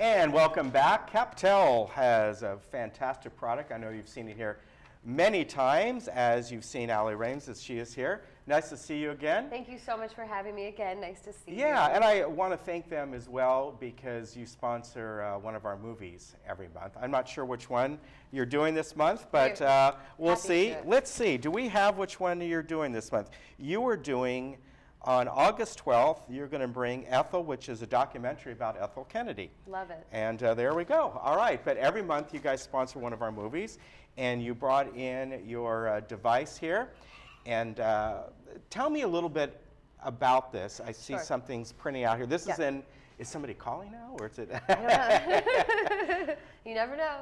And welcome back. Captel has a fantastic product. I know you've seen it here many times, as you've seen Allie Rames as she is here. Nice to see you again. Thank you so much for having me again. Nice to see you. Yeah, and I want to thank them as well because you sponsor one of our movies every month. I'm not sure which one you're doing this month, but we'll see. Let's see. Do we have which one you're doing this month? You are doing, on August 12th, you're going to bring Ethel, which is a documentary about Ethel Kennedy. Love it. And there we go. All right, but every month you guys sponsor one of our movies, and you brought in your device here. And tell me a little bit about this. I see something's printing out here. This is in, is somebody calling now, or is it? You never know.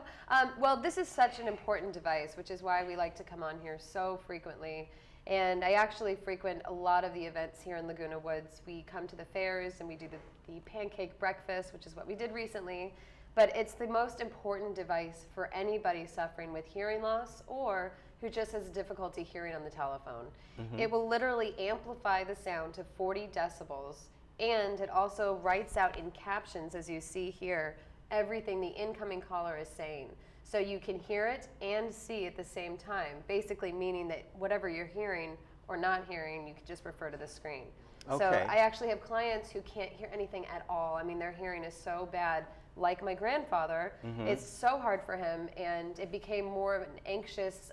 Well, this is such an important device, which is why we like to come on here so frequently. And I actually frequent a lot of the events here in Laguna Woods. We come to the fairs and we do the pancake breakfast, which is what we did recently. But it's the most important device for anybody suffering with hearing loss or who just has difficulty hearing on the telephone. Mm-hmm. It will literally amplify the sound to 40 decibels, and it also writes out in captions, as you see here, everything the incoming caller is saying. So you can hear it and see at the same time, basically meaning that whatever you're hearing or not hearing, you can just refer to the screen. Okay. So I actually have clients who can't hear anything at all. I mean, their hearing is so bad. Like my grandfather, it's so hard for him, and it became more of an anxious,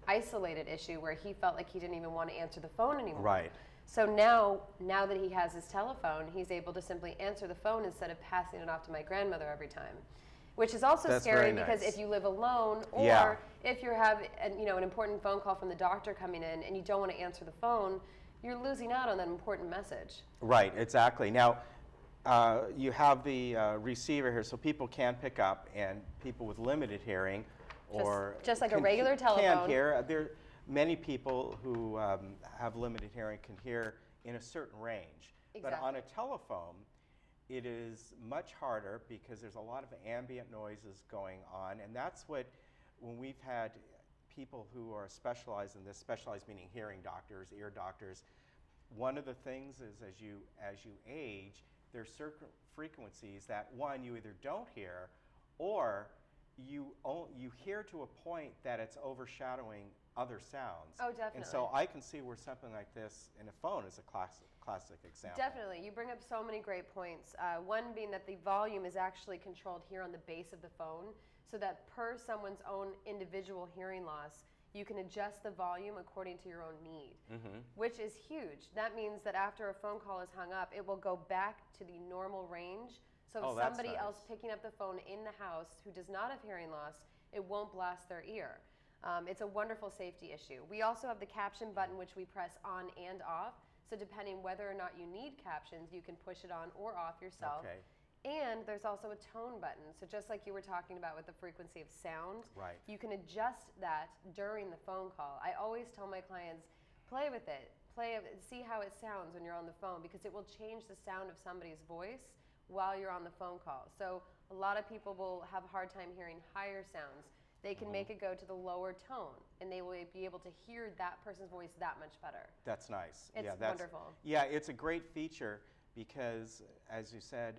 isolated issue where he felt like he didn't even want to answer the phone anymore. Right. So now that he has his telephone, he's able to simply answer the phone instead of passing it off to my grandmother every time, which is also scary because if you live alone or if you have an important phone call from the doctor coming in and you don't want to answer the phone, you're losing out on that important message. Right, exactly. Now, you have the receiver here, so people can pick up, and people with limited hearing or just like a regular telephone can't hear. There, many people who have limited hearing can hear in a certain range. Exactly. But on a telephone, it is much harder because there's a lot of ambient noises going on, and that's what, when we've had people who are specialized in this, specialized meaning hearing doctors, ear doctors, one of the things is as you age, there's certain frequencies that, one, you either don't hear, or you hear to a point that it's overshadowing other sounds. Oh, definitely. And so I can see where something like this in a phone is a classic example. Definitely. You bring up so many great points. One being that the volume is actually controlled here on the base of the phone, so that per someone's own individual hearing loss, you can adjust the volume according to your own need, which is huge. That means that after a phone call is hung up, it will go back to the normal range. So if somebody else picking up the phone in the house who does not have hearing loss, it won't blast their ear. It's a wonderful safety issue. We also have the caption button, which we press on and off. So depending whether or not you need captions, you can push it on or off yourself. Okay. And there's also a tone button. So just like you were talking about with the frequency of sound, you can adjust that during the phone call. I always tell my clients, play with it. See how it sounds when you're on the phone, because it will change the sound of somebody's voice while you're on the phone call. So a lot of people will have a hard time hearing higher sounds. They can make it go to the lower tone, and they will be able to hear that person's voice that much better. That's nice. It's wonderful. Yeah, it's a great feature because, as you said,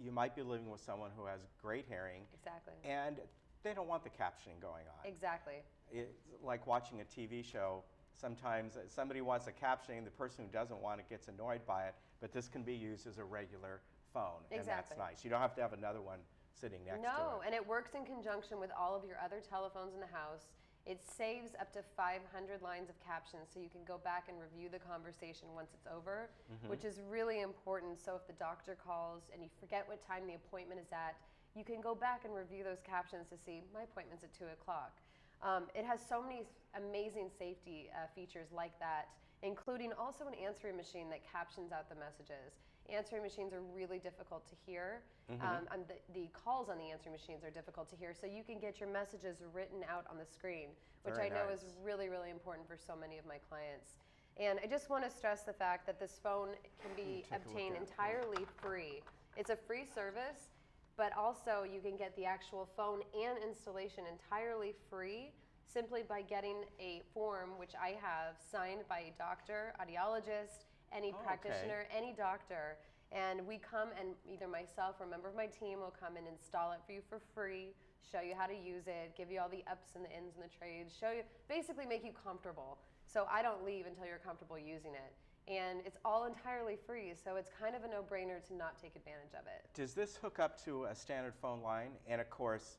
you might be living with someone who has great hearing. Exactly. And they don't want the captioning going on. Exactly. It's like watching a TV show. Sometimes somebody wants a captioning, the person who doesn't want it gets annoyed by it, but this can be used as a regular phone. Exactly. And that's nice. You don't have to have another one sitting next to it. No, and it works in conjunction with all of your other telephones in the house. It saves up to 500 lines of captions, so you can go back and review the conversation once it's over, which is really important. So if the doctor calls and you forget what time the appointment is at, you can go back and review those captions to see, my appointment's at 2 o'clock. It has so many amazing safety features like that, including also an answering machine that captions out the messages. Answering machines are really difficult to hear. And the calls on the answering machines are difficult to hear, so you can get your messages written out on the screen, which I know is really, really important for so many of my clients. And I just want to stress the fact that this phone can be obtained entirely free. It's a free service, but also you can get the actual phone and installation entirely free simply by getting a form, which I have, signed by a doctor, audiologist, any practitioner, any doctor. And we come and either myself or a member of my team will come and install it for you for free, show you how to use it, give you all the ups and the ins and the trades, show you, basically make you comfortable. So I don't leave until you're comfortable using it. And it's all entirely free, so it's kind of a no-brainer to not take advantage of it. Does this hook up to a standard phone line? And of course,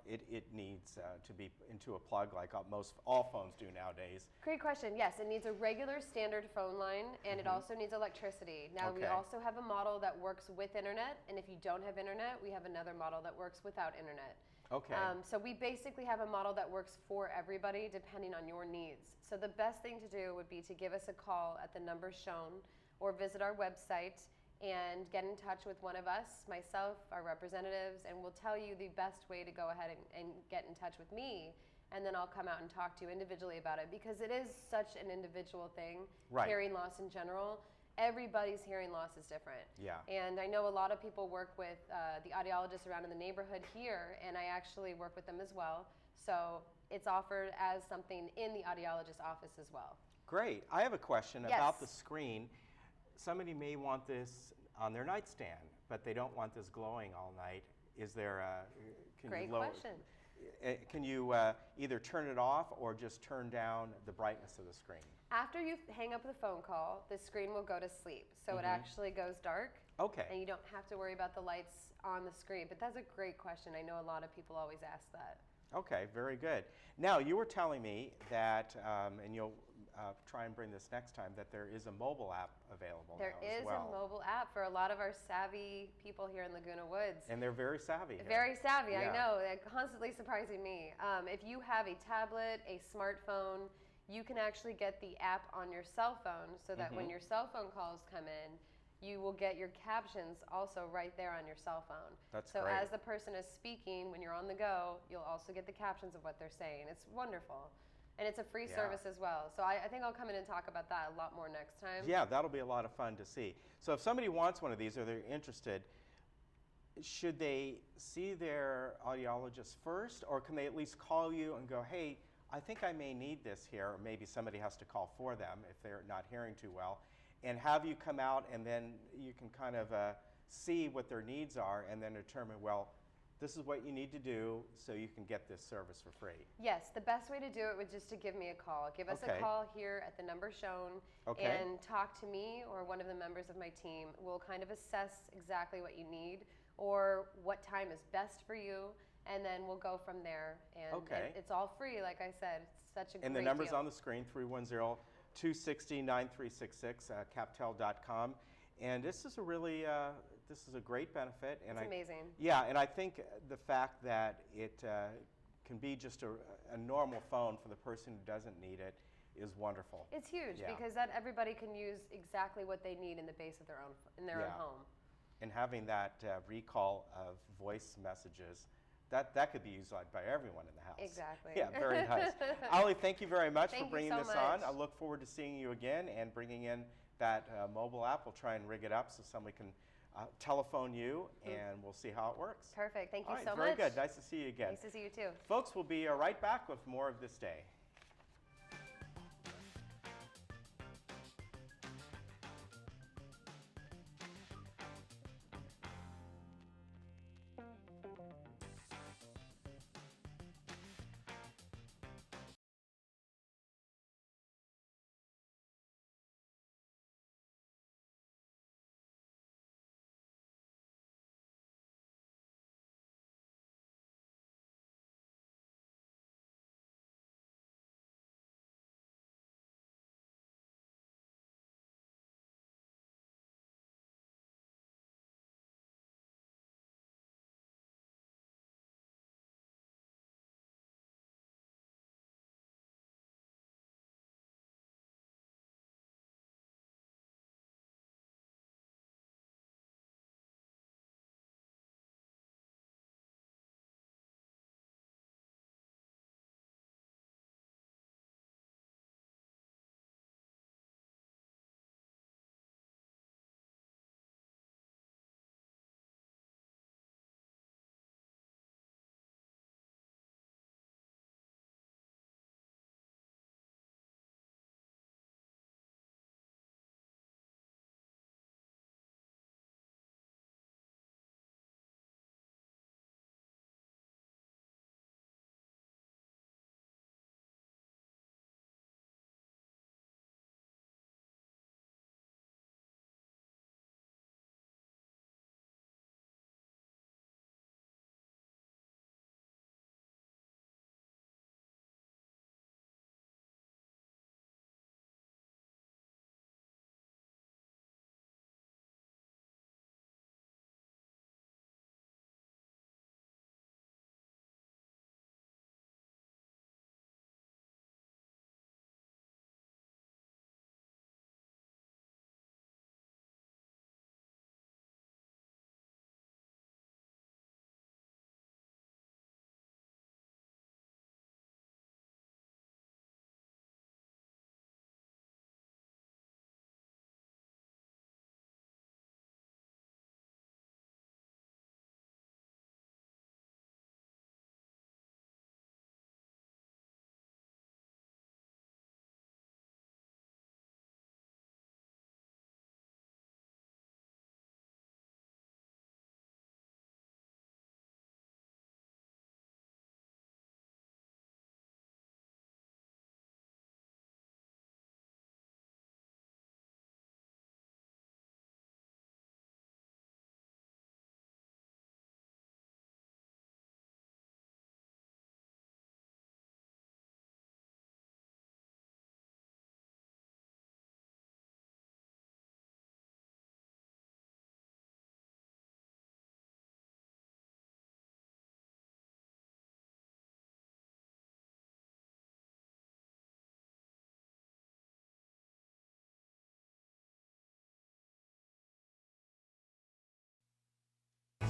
it needs to be into a plug like all phones do nowadays. Great question. Yes, it needs a regular standard phone line, and it also needs electricity. Now, we also have a model that works with internet, and if you don't have internet, we have another model that works without internet. Okay. So we basically have a model that works for everybody depending on your needs. So the best thing to do would be to give us a call at the number shown or visit our website and get in touch with one of us, myself, our representatives, and we'll tell you the best way to go ahead and get in touch with me, and then I'll come out and talk to you individually about it, because it is such an individual thing, right. Hearing loss in general. Everybody's hearing loss is different. Yeah. And I know a lot of people work with the audiologists around in the neighborhood here, and I actually work with them as well. So it's offered as something in the audiologist's office as well. Great. I have a question Yes. about the screen. Somebody may want this on their nightstand, but they don't want this glowing all night. Is there a... Great question. Can you either turn it off or just turn down the brightness of the screen? After you hang up the phone call, the screen will go to sleep. So it actually goes dark. Okay. And you don't have to worry about the lights on the screen. But that's a great question. I know a lot of people always ask that. Okay, very good. Now, you were telling me that, and you'll try and bring this next time, that there is a mobile app available There now as is well. a mobile app for a lot of our savvy people here in Laguna Woods. And they're very savvy here. Very savvy, Yeah. I know. They're constantly surprising me. If you have a tablet, a smartphone, you can actually get the app on your cell phone so that when your cell phone calls come in, you will get your captions also right there on your cell phone. That's so great. as the person is speaking, when you're on the go, you'll also get the captions of what they're saying. It's wonderful. And it's a free Yeah. service as well. So I think I'll come in and talk about that a lot more next time. Yeah, that'll be a lot of fun to see. So if somebody wants one of these or they're interested, should they see their audiologist first, or can they at least call you and go, hey, I think I may need this here, or maybe somebody has to call for them if they're not hearing too well, and have you come out and then you can kind of see what their needs are and then determine, well, this is what you need to do so you can get this service for free. Yes, the best way to do it would just to give me a call. Give us Okay. a call here at the number shown and talk to me or one of the members of my team. We'll kind of assess exactly what you need or what time is best for you, and then we'll go from there. And it's all free, like I said. It's such a great And the number's deal. on the screen, 310-260-9366, captel.com. And this is a really, this is a great benefit. And It's amazing. Yeah, and I think the fact that it can be just a normal phone for the person who doesn't need it is wonderful. It's huge Yeah. because that everybody can use exactly what they need in the base of their own, in their own home. And having that recall of voice messages, that could be used by everyone in the house. Exactly. Yeah, very nice. Ollie, thank you very much Thank for you bringing so this on. much. I look forward to seeing you again and bringing in that mobile app. We'll try and rig it up so somebody can telephone you, and we'll see how it works. Perfect. Thank you All right, so very much. good. Nice to see you again. Nice to see you too. Folks, we'll be right back with more of this day.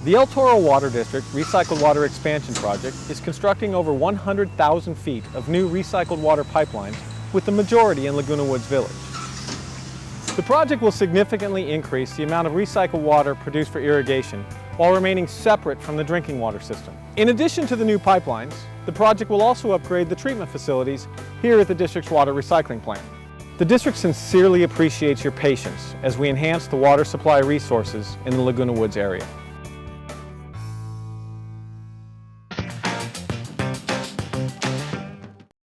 The El Toro Water District Recycled Water Expansion Project is constructing over 100,000 feet of new recycled water pipelines, with the majority in Laguna Woods Village. The project will significantly increase the amount of recycled water produced for irrigation while remaining separate from the drinking water system. In addition to the new pipelines, the project will also upgrade the treatment facilities here at the district's water recycling plant. The district sincerely appreciates your patience as we enhance the water supply resources in the Laguna Woods area.